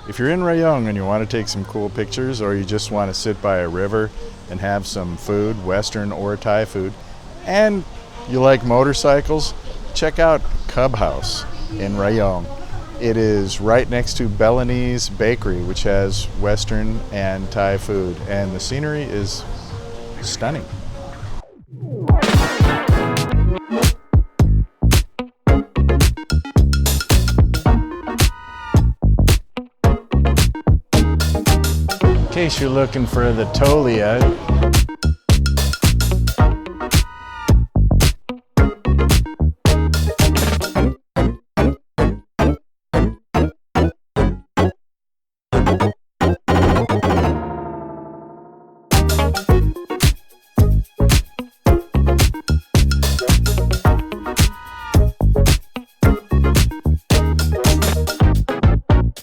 If you're in Rayong and you want to take some cool pictures, or you just want to sit by a river and have some food, Western or Thai food, and you like motorcycles, check out Cub House in Rayong. It is right next to Beverly's Bakery, which has Western and Thai food, and the scenery is stunning. In case you're looking for the Tolia,